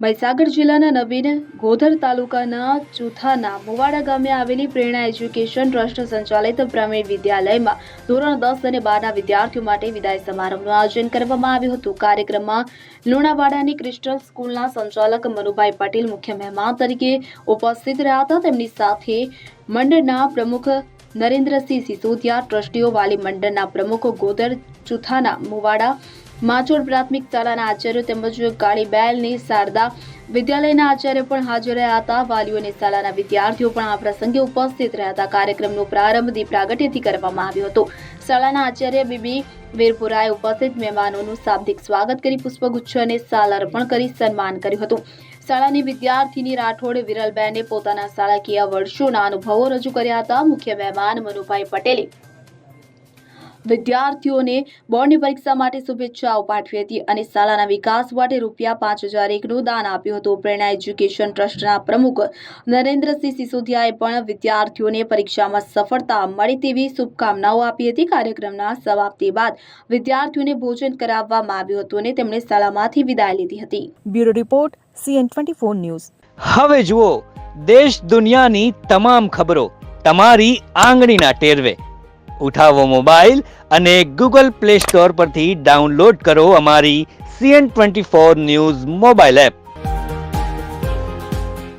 મહીસાગર જિલ્લાના નવીન ગોધર તાલુકાના ચુથાના મુવાડા ગામે આવેલી પ્રેરણા એજ્યુકેશન ટ્રસ્ટ સંચાલિત પ્રવીણ વિદ્યાલયમાં ધોરણ 10 અને 12ના વિદ્યાર્થીઓ માટે વિદાય સમારંભનું આયોજન કરવામાં આવ્યું હતું. કાર્યક્રમમાં લુણાવાડાની ક્રિસ્ટલ સ્કૂલના સંચાલક મનુભાઈ પટેલ મુખ્ય મહેમાન તરીકે ઉપસ્થિત રહ્યા હતા. તેમની સાથે મંડળના પ્રમુખ નરેન્દ્રસિંહ સિસોદિયા, ટ્રસ્ટીઓ, વાલી મંડળના પ્રમુખ ગોધર ચુથાના મુવાડા માચોડ પ્રાથમિક શાળાના આચાર્યો તેમજ કાળીબેલની શારદા વિદ્યાલયના આચાર્ય પણ હાજર રહ્યા હતા. વાલીઓ અને શાળાના વિદ્યાર્થીઓ પણ આ પ્રસંગે ઉપસ્થિત રહ્યા હતા. કાર્યક્રમનો પ્રારંભ દીપ પ્રાગટ્યથી કરવામાં આવ્યો હતો. શાળાના આચાર્ય બીબી વીરપુરાએ ઉપસ્થિત મહેમાનોનું શાબ્દિક સ્વાગત કરી પુષ્પગુચ્છ અને શાલ અર્પણ કરી સન્માન કર્યું હતું. શાળાની વિદ્યાર્થીની રાઠોડ વિરલબેને પોતાના શાળાકીય વર્ષોના અનુભવો રજૂ કર્યા હતા. મુખ્ય મહેમાન મનુભાઈ પટેલે વિદ્યાર્થીઓને બોર્ડની પરીક્ષા માટે શુભેચ્છાઓ પાઠવી હતી અને શાળાના વિકાસ માટે ₹5001નું દાન આપ્યું હતું. પ્રેરણા એજ્યુકેશન ટ્રસ્ટના પ્રમુખ નરેન્દ્રસિંહ સિસોદિયાએ પણ વિદ્યાર્થીઓને પરીક્ષામાં સફળતા મળે તેવી શુભકામનાઓ આપી હતી. કાર્યક્રમના સમાપ્તિ બાદ વિદ્યાર્થીઓને ભોજન કરાવવામાં આવ્યું હતું અને તેમણે શાળામાંથી વિદાય લીધી હતી. Bureau report CN24 news. હવે જુઓ દેશ દુનિયાની તમામ ખબરો તમારી આંગળીના ટેરવે. ઉઠાવો મોબાઈલ અને Google Play Store પરથી ડાઉનલોડ કરો અમારી CN24 ન્યૂઝ મોબાઈલ એપ.